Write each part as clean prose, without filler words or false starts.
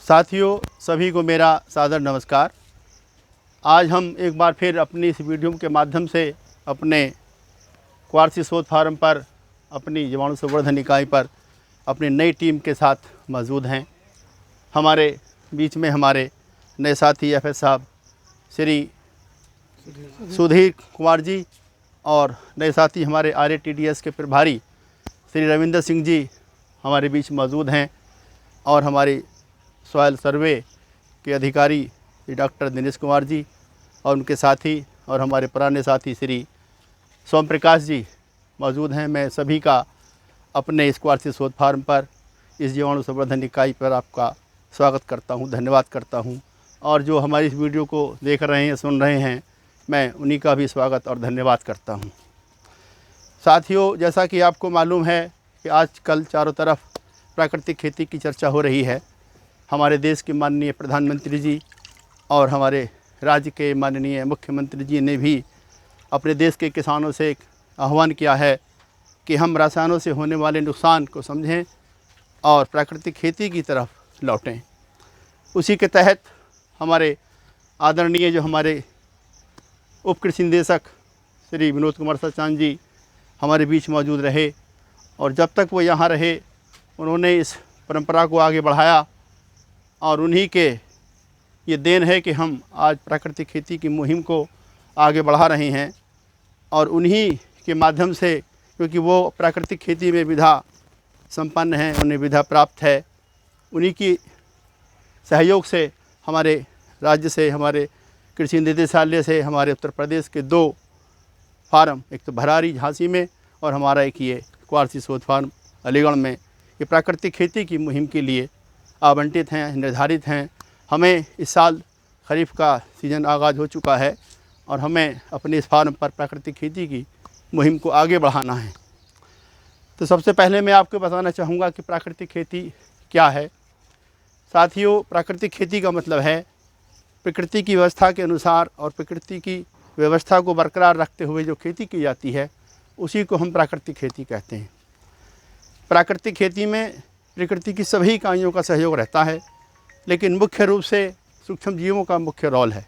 साथियों, सभी को मेरा सादर नमस्कार। आज हम एक बार फिर अपनी इस वीडियो के माध्यम से अपने क्वार्सी शोध फार्म पर, अपनी जीवाणु संवर्धन इकाई पर अपनी नई टीम के साथ मौजूद हैं। हमारे बीच में हमारे नए साथी एफएस साहब श्री सुधीर कुमार जी और नए साथी हमारे RATDS के प्रभारी श्री रविंदर सिंह जी हमारे बीच मौजूद हैं और हमारी सॉयल सर्वे के अधिकारी श्री डॉक्टर दिनेश कुमार जी और उनके साथी और हमारे पुराने साथी श्री सोम प्रकाश जी मौजूद हैं। मैं सभी का अपने इस क्वार्सी शोध फार्म पर, इस जीवाणु संवर्धन इकाई पर आपका स्वागत करता हूं, धन्यवाद करता हूं। और जो हमारी इस वीडियो को देख रहे हैं, सुन रहे हैं, मैं उन्हीं का भी स्वागत और धन्यवाद करता हूं। साथियों, जैसा कि आपको मालूम है कि आजकल चारों तरफ प्राकृतिक खेती की चर्चा हो रही है। हमारे देश के माननीय प्रधानमंत्री जी और हमारे राज्य के माननीय मुख्यमंत्री जी ने भी अपने देश के किसानों से एक आह्वान किया है कि हम रसायनों से होने वाले नुकसान को समझें और प्राकृतिक खेती की तरफ लौटें। उसी के तहत हमारे आदरणीय जो हमारे उप कृषि निदेशक श्री विनोद कुमार सचान जी हमारे बीच मौजूद रहे और जब तक वो यहाँ रहे उन्होंने इस परंपरा को आगे बढ़ाया और उन्हीं के ये देन है कि हम आज प्राकृतिक खेती की मुहिम को आगे बढ़ा रहे हैं। और उन्हीं के माध्यम से, क्योंकि वो प्राकृतिक खेती में विधा संपन्न हैं, उन्हें विधा प्राप्त है, उन्हीं की सहयोग से हमारे राज्य से, हमारे कृषि निदेशालय से हमारे उत्तर प्रदेश के 2 फार्म, एक तो भरारी झांसी में और हमारा एक ये क्वार्सी शोध फार्म अलीगढ़ में, ये प्राकृतिक खेती की मुहिम के लिए आवंटित हैं, निर्धारित हैं। हमें इस साल खरीफ का सीज़न आगाज़ हो चुका है और हमें अपने इस फार्म पर प्राकृतिक खेती की मुहिम को आगे बढ़ाना है। तो सबसे पहले मैं आपको बताना चाहूँगा कि प्राकृतिक खेती क्या है। साथियों, प्राकृतिक खेती का मतलब है प्रकृति की व्यवस्था के अनुसार और प्रकृति की व्यवस्था को बरकरार रखते हुए जो खेती की जाती है, उसी को हम प्राकृतिक खेती कहते हैं। प्राकृतिक खेती में प्रकृति की सभी इकाइयों का सहयोग रहता है, लेकिन मुख्य रूप से सूक्ष्म जीवों का मुख्य रोल है।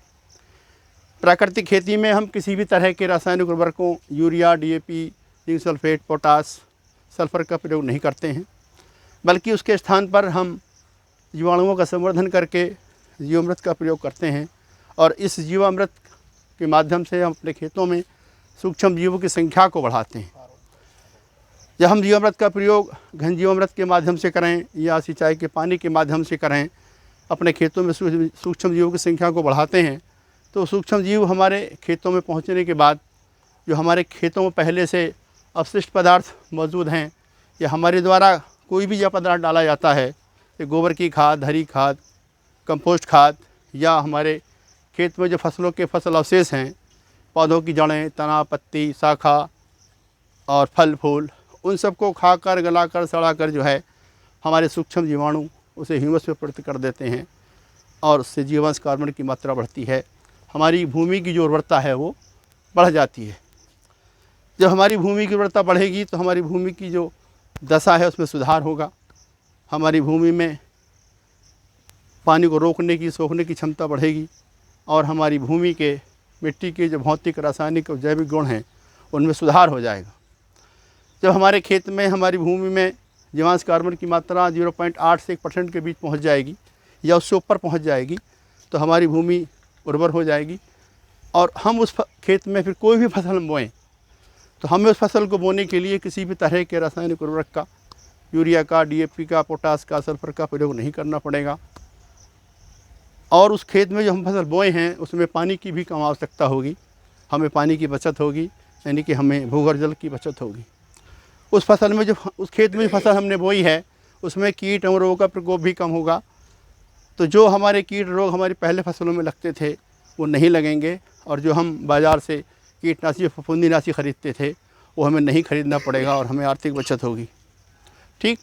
प्राकृतिक खेती में हम किसी भी तरह के रासायनिक उर्वरकों, urea, DAP, zinc sulphate, potash, sulphur का प्रयोग नहीं करते हैं, बल्कि उसके स्थान पर हम जीवाणुओं का संवर्धन करके जीवामृत का प्रयोग करते हैं। और इस जीवामृत के माध्यम से हम अपने खेतों में सूक्ष्म जीवों की संख्या को बढ़ाते हैं। जब हम जीवामृत का प्रयोग घन जीवामृत के माध्यम से करें या सिंचाई के पानी के माध्यम से करें, अपने खेतों में सूक्ष्म जीवों की संख्या को बढ़ाते हैं, तो सूक्ष्म जीव हमारे खेतों में पहुंचने के बाद जो हमारे खेतों में पहले से अवशिष्ट पदार्थ मौजूद हैं या हमारे द्वारा कोई भी यह पदार्थ डाला जाता है, ये गोबर की खाद, हरी खाद, कंपोस्ट खाद, या हमारे खेत में जो फसलों के फसल अवशेष हैं, पौधों की जड़ें, तना, पत्ती, शाखा और फल फूल, उन सबको खाकर, गलाकर, सड़ाकर जो है हमारे सूक्ष्म जीवाणु उसे ह्यूमस में परिवर्तित कर देते हैं और उससे जीवांश कार्बन की मात्रा बढ़ती है। हमारी भूमि की जो उर्वरता है वो बढ़ जाती है। जब हमारी भूमि की उर्वरता बढ़ेगी तो हमारी भूमि की जो दशा है उसमें सुधार होगा। हमारी भूमि में पानी को रोकने की, सोखने की क्षमता बढ़ेगी और हमारी भूमि के, मिट्टी के जो भौतिक, रासायनिक और जैविक गुण हैं उनमें सुधार हो जाएगा। जब हमारे खेत में, हमारी भूमि में जीवांश कार्बन की मात्रा 0.8 से 1% के बीच पहुंच जाएगी या उससे ऊपर पहुंच जाएगी, तो हमारी भूमि उर्वर हो जाएगी और हम उस खेत में फिर कोई भी फसल बोएं तो हमें उस फसल को बोने के लिए किसी भी तरह के रासायनिक उर्वरक का, यूरिया का, DAP का, पोटास का, सल्फर का प्रयोग नहीं करना पड़ेगा। और उस खेत में जो हम फसल बोए हैं उसमें पानी की भी कम आवश्यकता होगी, हमें पानी की बचत होगी, यानी कि हमें भूगर्भ जल की बचत होगी। उस फसल में, जो उस खेत में फसल हमने बोई है, उसमें कीट और रोग का प्रकोप भी कम होगा। तो जो हमारे कीट रोग हमारी पहले फसलों में लगते थे वो नहीं लगेंगे और जो हम बाज़ार से कीटनाशी, फफूंदीनाशी खरीदते थे वो हमें नहीं खरीदना पड़ेगा और हमें आर्थिक बचत होगी। ठीक,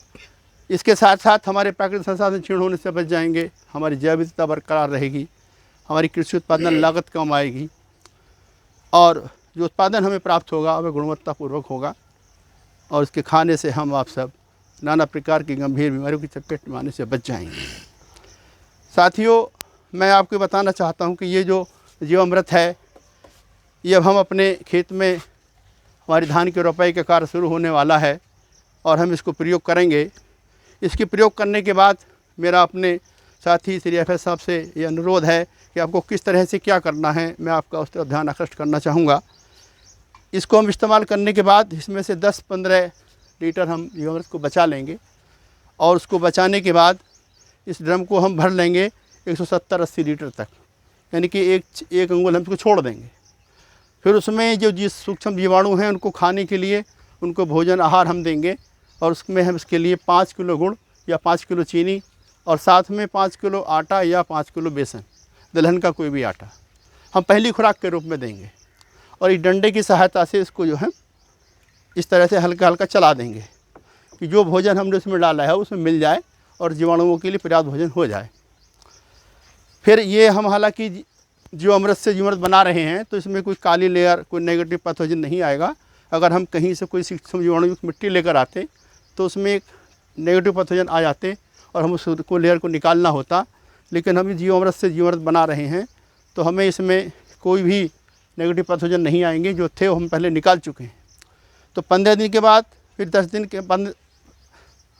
इसके साथ साथ हमारे प्राकृतिक संसाधन क्षीण होने से बच जाएंगे, हमारी जैव विविधता बरकरार रहेगी, हमारी कृषि उत्पादन लागत कम आएगी और जो उत्पादन हमें प्राप्त होगा वह गुणवत्तापूर्वक होगा और इसके खाने से हम आप सब नाना प्रकार की गंभीर बीमारियों की चपेट में आने से बच जाएंगे। साथियों, मैं आपको बताना चाहता हूं कि ये जो जीवामृत है, ये अब हम अपने खेत में हमारी धान के रोपाई का कार्य शुरू होने वाला है और हम इसको प्रयोग करेंगे। इसके प्रयोग करने के बाद मेरा अपने साथी श्री FS साहब से ये अनुरोध है कि आपको किस तरह से क्या करना है, मैं आपका उस तरफ ध्यान आकृष्ट करना चाहूँगा। इसको हम इस्तेमाल करने के बाद इसमें से 10-15 लीटर हम जीवामृत को बचा लेंगे और उसको बचाने के बाद इस ड्रम को हम भर लेंगे 170-80 लीटर तक, यानी कि एक अंगुल हम इसको छोड़ देंगे। फिर उसमें जो सूक्ष्म जीवाणु हैं उनको खाने के लिए उनको भोजन आहार हम देंगे और उसमें हम इसके लिए 5 किलो गुड़ या 5 किलो चीनी और साथ में 5 किलो आटा या 5 किलो बेसन, दलहन का कोई भी आटा हम पहली खुराक के रूप में देंगे। और इस डंडे की सहायता से इसको जो है इस तरह से हल्का हल्का चला देंगे कि जो भोजन हमने उसमें डाला है उसमें मिल जाए और जीवाणुओं के लिए पर्याप्त भोजन हो जाए। फिर ये हम हालांकि जीवामृत से जीवामृत बना रहे हैं तो इसमें कोई काली लेयर, कोई नेगेटिव पैथोजन नहीं आएगा। अगर हम कहीं से कोई सूक्ष्म जीवाणु मिट्टी लेकर आते तो उसमें एक नेगेटिव पैथोजन आ जाते और हम उसको लेयर को निकालना होता। लेकिन हम जीवामृत से जीवामृत बना रहे हैं तो हमें इसमें कोई भी नेगेटिव पैथोजन नहीं आएंगे, जो थे वो हम पहले निकाल चुके हैं। तो 15 दिन के बाद फिर 10 दिन के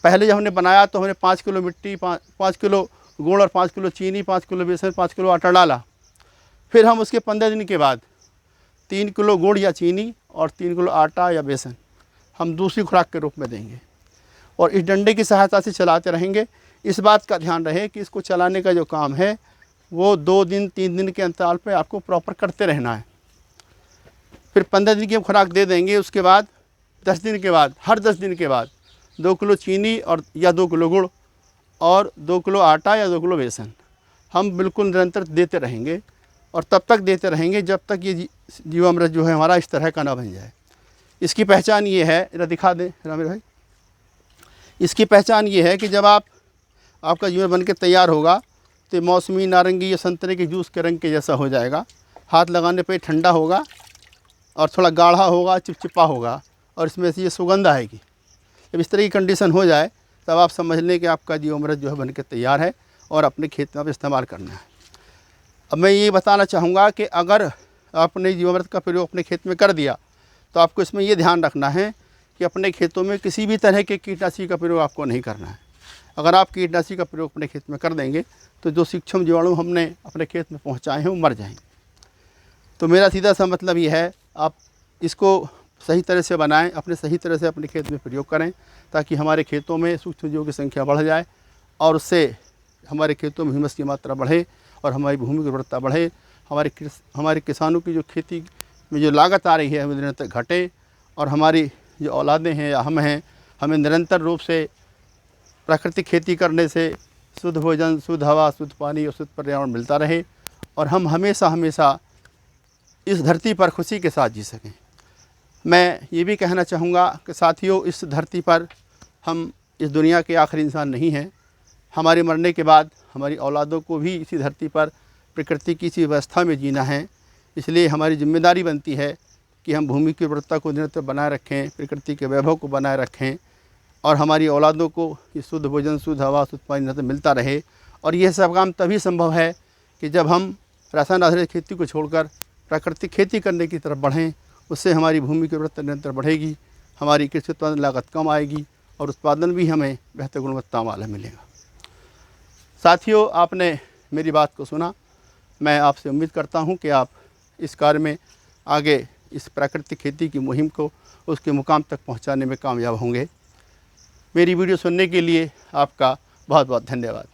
पहले जब हमने बनाया तो हमने 5 किलो मिट्टी, 5 किलो गुड़ और 5 किलो चीनी, 5 किलो बेसन, 5 किलो आटा डाला। फिर हम उसके 15 दिन के बाद 3 किलो गुड़ या चीनी और 3 किलो आटा या बेसन हम दूसरी खुराक के रूप में देंगे और इस डंडे की सहायता से चलाते रहेंगे। इस बात का ध्यान रहे कि इसको चलाने का जो काम है वो 2 दिन 3 दिन के अंतराल पे आपको प्रॉपर करते रहना है। फिर 15 दिन की हम खुराक दे देंगे। उसके बाद 10 दिन के बाद, हर 10 दिन के बाद 2 किलो चीनी और या 2 किलो गुड़ और 2 किलो आटा या 2 किलो बेसन हम बिल्कुल निरंतर देते रहेंगे और तब तक देते रहेंगे जब तक ये जीवामृत जो है हमारा इस तरह का ना बन जाए। इसकी पहचान ये है, जरा दिखा दें रामेर भाई। इसकी पहचान ये है कि जब आपका जीवामृत बन के तैयार होगा तो मौसमी, नारंगी या संतरे के जूस के रंग के जैसा हो जाएगा। हाथ लगाने पे ठंडा होगा और थोड़ा गाढ़ा होगा, चिपचिपा होगा और इसमें से ये सुगंध आएगी। जब इस तरह की कंडीशन हो जाए तब आप समझ लें कि आपका जीवामृत जो है बन के तैयार है और अपने खेत में आप इस्तेमाल करना है। अब मैं ये बताना चाहूँगा कि अगर आपने जीवामृत का प्रयोग अपने खेत में कर दिया तो आपको इसमें ये ध्यान रखना है कि अपने खेतों में किसी भी तरह के कीटनाशी का प्रयोग आपको नहीं करना है। अगर आप कीटनाशी का प्रयोग अपने खेत में कर देंगे तो जो सूक्ष्म जीवाणु हमने अपने खेत में पहुँचाए हैं वो मर जाएंगे। तो मेरा सीधा सा मतलब ये है, आप इसको सही तरह से बनाएं, अपने सही तरह से अपने खेत में प्रयोग करें ताकि हमारे खेतों में सूक्ष्म जीवों की संख्या बढ़ जाए और उससे हमारे खेतों में ह्यूमस की मात्रा बढ़े और हमारी भूमि की उर्वरता बढ़े। हमारे किसानों की जो खेती में जो लागत आ रही है वो निरंतर घटे और हमारी जो औलादें हैं या हम हैं, हमें निरंतर रूप से प्राकृतिक खेती करने से शुद्ध भोजन, शुद्ध हवा, शुद्ध पानी और शुद्ध पर्यावरण मिलता रहे और हम हमेशा हमेशा इस धरती पर खुशी के साथ जी सकें। मैं ये भी कहना चाहूँगा कि साथियों, इस धरती पर हम इस दुनिया के आखिरी इंसान नहीं हैं। हमारे मरने के बाद हमारी औलादों को भी इसी धरती पर प्रकृति की इसी व्यवस्था में जीना है। इसलिए हमारी जिम्मेदारी बनती है कि हम भूमि की उर्वरता को निरंतर बनाए रखें, प्रकृति के वैभव को बनाए रखें और हमारी औलादों को ये शुद्ध भोजन, शुद्ध हवा, शुद्ध पानी निरंतर मिलता रहे। और यह सब काम तभी संभव है कि जब हम रासायन आधारित खेती को छोड़कर प्राकृतिक खेती करने की तरफ बढ़ें। उससे हमारी भूमि की उर्वरता निरंतर बढ़ेगी, हमारी कृषि उत्पादन लागत कम आएगी और उत्पादन भी हमें बेहतर गुणवत्ता वाला मिलेगा। साथियों, आपने मेरी बात को सुना। मैं आपसे उम्मीद करता हूं कि आप इस कार्य में आगे इस प्राकृतिक खेती की मुहिम को उसके मुकाम तक पहुंचाने में कामयाब होंगे। मेरी वीडियो सुनने के लिए आपका बहुत बहुत धन्यवाद।